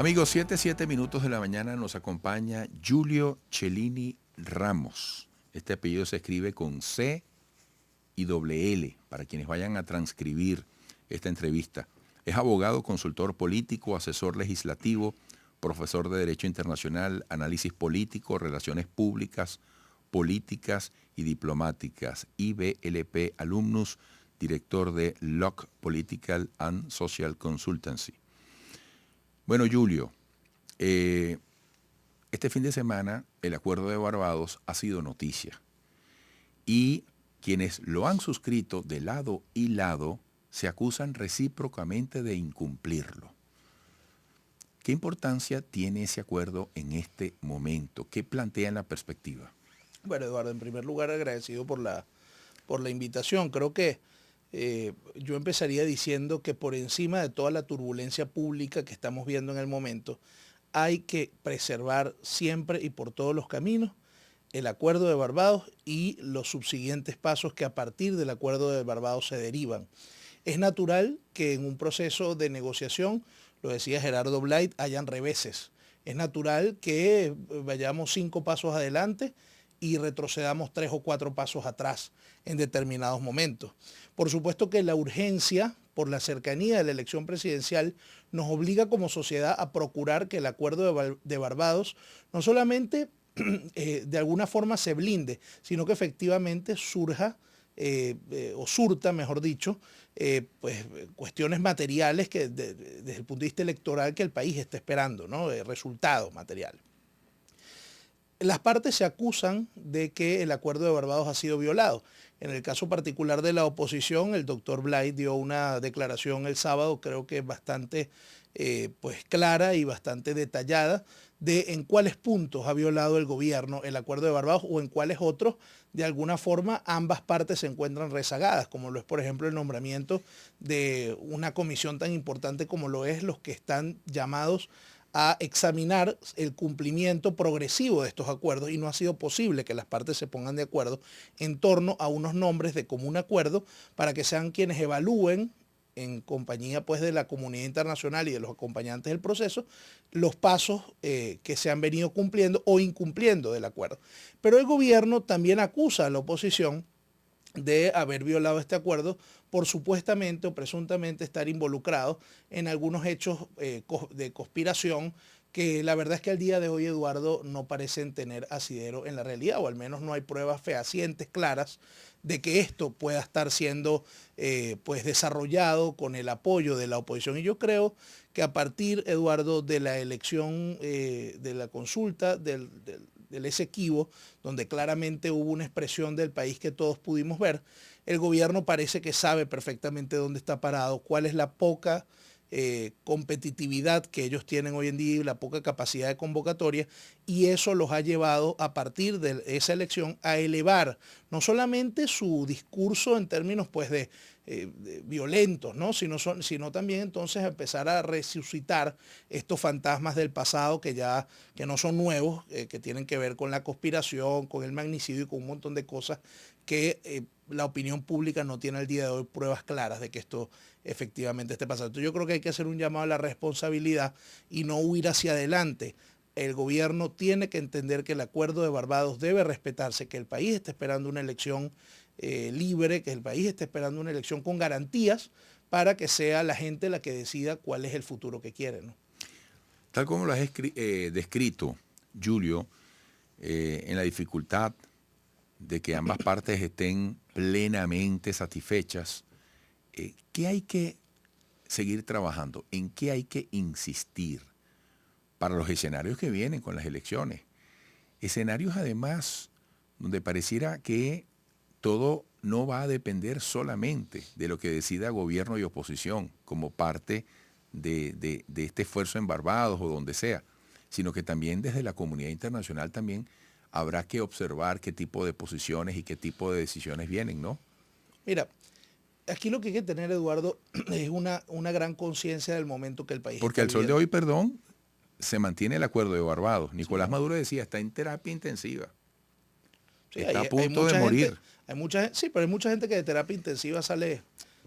Amigos, 7 minutos de la mañana nos acompaña Julio Cellini Ramos. Este apellido se escribe con C y doble L, para quienes vayan a transcribir esta entrevista. Es abogado, consultor político, asesor legislativo, profesor de Derecho Internacional, Análisis Político, Relaciones Públicas, Políticas y Diplomáticas, IBLP Alumnus, director de Locke Political and Social Consultancy. Bueno, Julio, este fin de semana el Acuerdo de Barbados ha sido noticia y quienes lo han suscrito de lado y lado se acusan recíprocamente de incumplirlo. ¿Qué importancia tiene ese acuerdo en este momento? ¿Qué plantea en la perspectiva? Bueno, Eduardo, en primer lugar agradecido por la invitación. Creo que yo empezaría diciendo que por encima de toda la turbulencia pública que estamos viendo en el momento, hay que preservar siempre y por todos los caminos el Acuerdo de Barbados y los subsiguientes pasos que a partir del Acuerdo de Barbados se derivan. Es natural que en un proceso de negociación, lo decía Gerardo Blight, hayan reveses. Es natural que vayamos 5 pasos adelante y retrocedamos 3 o 4 pasos atrás en determinados momentos. Por supuesto que la urgencia por la cercanía de la elección presidencial nos obliga como sociedad a procurar que el Acuerdo de Barbados no solamente de alguna forma se blinde, sino que efectivamente surja o surta, mejor dicho, pues, cuestiones materiales que desde el punto de vista electoral que el país está esperando, ¿no? Resultados materiales. Las partes se acusan de que el Acuerdo de Barbados ha sido violado. En el caso particular de la oposición, el doctor Blight dio una declaración el sábado, creo que bastante pues clara y bastante detallada, de en cuáles puntos ha violado el gobierno el Acuerdo de Barbados o en cuáles otros, de alguna forma, ambas partes se encuentran rezagadas, como lo es, por ejemplo, el nombramiento de una comisión tan importante como lo es los que están llamados a examinar el cumplimiento progresivo de estos acuerdos y no ha sido posible que las partes se pongan de acuerdo en torno a unos nombres de común acuerdo para que sean quienes evalúen en compañía pues de la comunidad internacional y de los acompañantes del proceso, los pasos que se han venido cumpliendo o incumpliendo del acuerdo. Pero el gobierno también acusa a la oposición de haber violado este acuerdo por supuestamente o presuntamente estar involucrado en algunos hechos de conspiración que la verdad es que al día de hoy, Eduardo, no parecen tener asidero en la realidad, o al menos no hay pruebas fehacientes, claras, de que esto pueda estar siendo pues desarrollado con el apoyo de la oposición. Y yo creo que a partir, Eduardo, de la elección, de la consulta del Esequibo, donde claramente hubo una expresión del país que todos pudimos ver, el gobierno parece que sabe perfectamente dónde está parado, cuál es la poca competitividad que ellos tienen hoy en día y la poca capacidad de convocatoria, y eso los ha llevado a partir de esa elección a elevar no solamente su discurso en términos pues de violentos, ¿no? sino también entonces a empezar a resucitar estos fantasmas del pasado que no son nuevos, que tienen que ver con la conspiración, con el magnicidio y con un montón de cosas que la opinión pública no tiene al día de hoy pruebas claras de que esto efectivamente esté pasando. Entonces yo creo que hay que hacer un llamado a la responsabilidad y no huir hacia adelante. El gobierno tiene que entender que el Acuerdo de Barbados debe respetarse, que el país está esperando una elección libre, que el país está esperando una elección con garantías para que sea la gente la que decida cuál es el futuro que quiere, ¿no? Tal como lo has descrito, Julio, en la dificultad de que ambas partes estén plenamente satisfechas, ¿qué hay que seguir trabajando? ¿En qué hay que insistir para los escenarios que vienen con las elecciones? Escenarios además donde pareciera que todo no va a depender solamente de lo que decida gobierno y oposición como parte de este esfuerzo en Barbados o donde sea, sino que también desde la comunidad internacional también habrá que observar qué tipo de posiciones y qué tipo de decisiones vienen, ¿no? Mira, aquí lo que hay que tener, Eduardo, es una gran conciencia del momento que el país Porque está al sol de viviendo. hoy, perdón, se mantiene el Acuerdo de Barbados. Sí, Nicolás Maduro decía, está en terapia intensiva, sí, está a hay punto de mucha gente, morir. sí, pero hay mucha gente que de terapia intensiva sale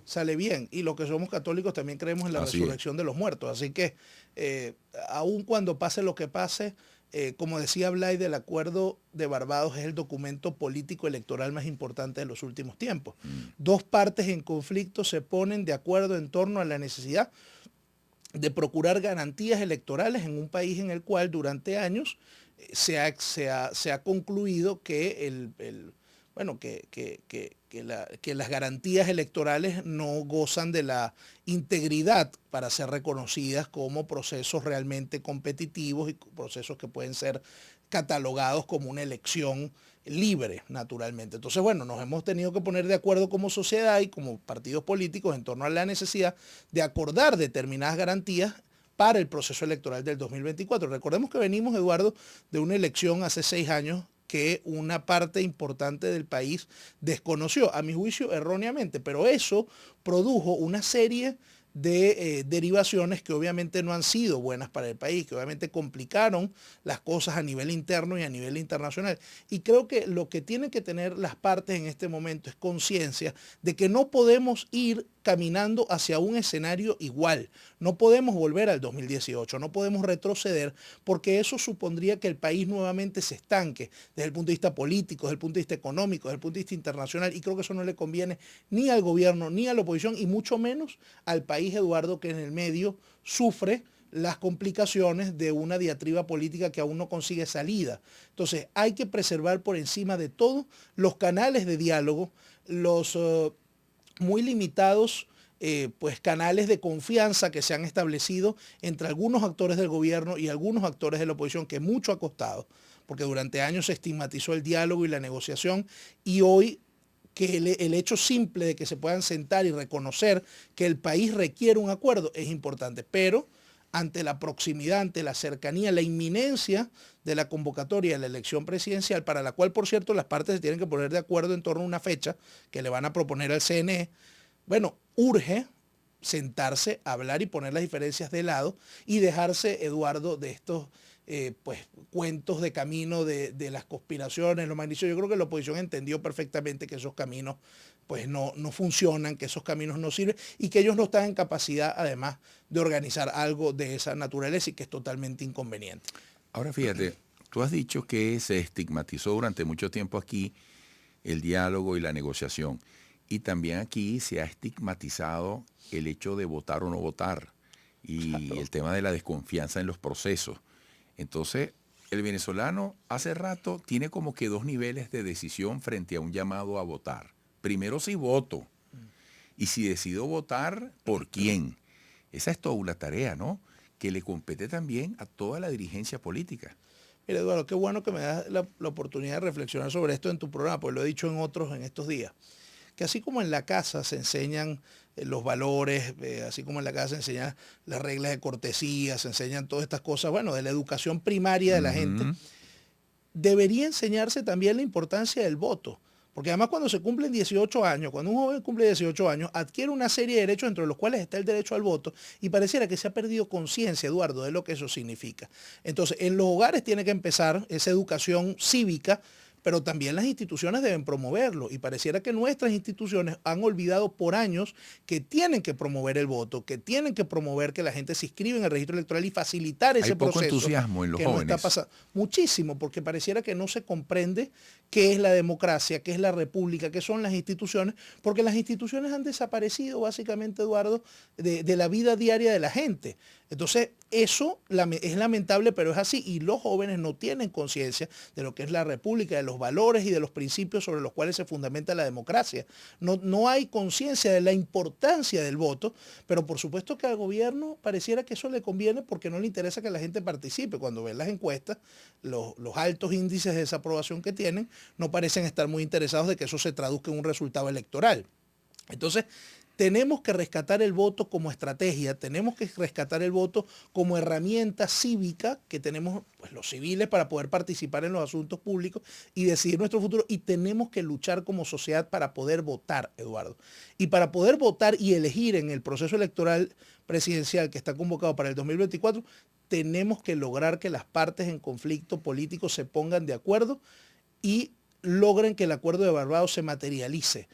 sale bien. Y los que somos católicos también creemos en la resurrección de los muertos. Así que aun cuando pase lo que pase, como decía Blay, el acuerdo de Barbados es el documento político electoral más importante de los últimos tiempos. Dos partes en conflicto se ponen de acuerdo en torno a la necesidad de procurar garantías electorales en un país en el cual durante años se ha concluido que que las garantías electorales no gozan de la integridad para ser reconocidas como procesos realmente competitivos y procesos que pueden ser catalogados como una elección libre, naturalmente. Entonces, bueno, nos hemos tenido que poner de acuerdo como sociedad y como partidos políticos en torno a la necesidad de acordar determinadas garantías para el proceso electoral del 2024. Recordemos que venimos, Eduardo, de una elección hace 6 años que una parte importante del país desconoció, a mi juicio erróneamente, pero eso produjo una serie de derivaciones que obviamente no han sido buenas para el país, que obviamente complicaron las cosas a nivel interno y a nivel internacional. Y creo que lo que tienen que tener las partes en este momento es conciencia de que no podemos ir caminando hacia un escenario igual. No podemos volver al 2018, no podemos retroceder, porque eso supondría que el país nuevamente se estanque desde el punto de vista político, desde el punto de vista económico, desde el punto de vista internacional, y creo que eso no le conviene ni al gobierno, ni a la oposición, y mucho menos al país, Eduardo, que en el medio sufre las complicaciones de una diatriba política que aún no consigue salida. Entonces, hay que preservar por encima de todo los canales de diálogo, los muy limitados pues canales de confianza que se han establecido entre algunos actores del gobierno y algunos actores de la oposición, que mucho ha costado, porque durante años se estigmatizó el diálogo y la negociación, y hoy que el hecho simple de que se puedan sentar y reconocer que el país requiere un acuerdo es importante, pero ante la proximidad, ante la cercanía, la inminencia de la convocatoria de la elección presidencial, para la cual, por cierto, las partes se tienen que poner de acuerdo en torno a una fecha que le van a proponer al CNE, bueno, urge sentarse, hablar y poner las diferencias de lado y dejarse, Eduardo, de estos pues cuentos de camino de las conspiraciones, los magnicidios. Yo creo que la oposición entendió perfectamente que esos caminos pues no funcionan, que esos caminos no sirven y que ellos no están en capacidad además de organizar algo de esa naturaleza y que es totalmente inconveniente. Ahora fíjate, tú has dicho que se estigmatizó durante mucho tiempo aquí el diálogo y la negociación, y también aquí se ha estigmatizado el hecho de votar o no votar y claro, el tema de la desconfianza en los procesos. Entonces, el venezolano hace rato tiene como que 2 niveles de decisión frente a un llamado a votar. Primero, si voto, y si decido votar, ¿por quién? Esa es toda una tarea, ¿no?, que le compete también a toda la dirigencia política. Mira, Eduardo, qué bueno que me das la oportunidad de reflexionar sobre esto en tu programa, porque lo he dicho en otros en estos días, que así como en la casa se enseñan los valores, así como en la casa se enseñan las reglas de cortesía, se enseñan todas estas cosas, bueno, de la educación primaria de la gente, debería enseñarse también la importancia del voto. Porque además cuando se cumplen 18 años, cuando un joven cumple 18 años, adquiere una serie de derechos entre los cuales está el derecho al voto y pareciera que se ha perdido conciencia, Eduardo, de lo que eso significa. Entonces, en los hogares tiene que empezar esa educación cívica, pero también las instituciones deben promoverlo y pareciera que nuestras instituciones han olvidado por años que tienen que promover el voto, que tienen que promover que la gente se inscriba en el registro electoral y facilitar ese proceso. Hay poco entusiasmo en los jóvenes. No está pasando. Muchísimo, porque pareciera que no se comprende qué es la democracia, qué es la república, qué son las instituciones, porque las instituciones han desaparecido básicamente, Eduardo, de la vida diaria de la gente. Entonces, eso es lamentable, pero es así, y los jóvenes no tienen conciencia de lo que es la república, de los valores y de los principios sobre los cuales se fundamenta la democracia. No hay conciencia de la importancia del voto, pero por supuesto que al gobierno pareciera que eso le conviene porque no le interesa que la gente participe. Cuando ven las encuestas, los altos índices de desaprobación que tienen no parecen estar muy interesados de que eso se traduzca en un resultado electoral. Entonces, tenemos que rescatar el voto como estrategia, tenemos que rescatar el voto como herramienta cívica que tenemos pues, los civiles para poder participar en los asuntos públicos y decidir nuestro futuro, y tenemos que luchar como sociedad para poder votar, Eduardo. Y para poder votar y elegir en el proceso electoral presidencial que está convocado para el 2024, tenemos que lograr que las partes en conflicto político se pongan de acuerdo y logren que el acuerdo de Barbados se materialice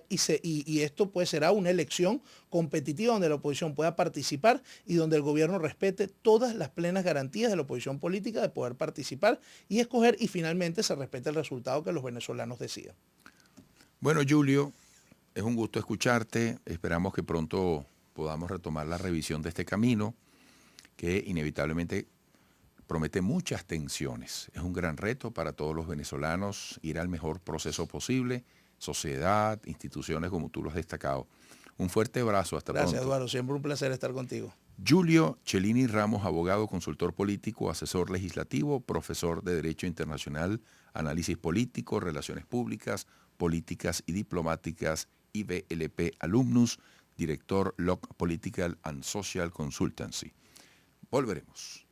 y esto pues será una elección competitiva donde la oposición pueda participar y donde el gobierno respete todas las plenas garantías de la oposición política de poder participar y escoger, y finalmente se respete el resultado que los venezolanos decidan. Bueno, Julio, es un gusto escucharte. Esperamos que pronto podamos retomar la revisión de este camino que inevitablemente promete muchas tensiones. Es un gran reto para todos los venezolanos ir al mejor proceso posible, sociedad, instituciones como tú lo has destacado. Un fuerte abrazo, hasta pronto. Gracias, Eduardo, siempre un placer estar contigo. Julio Cellini Ramos, abogado, consultor político, asesor legislativo, profesor de Derecho Internacional, Análisis Político, Relaciones Públicas, Políticas y Diplomáticas, IBLP Alumnus, director LOC Political and Social Consultancy. Volveremos.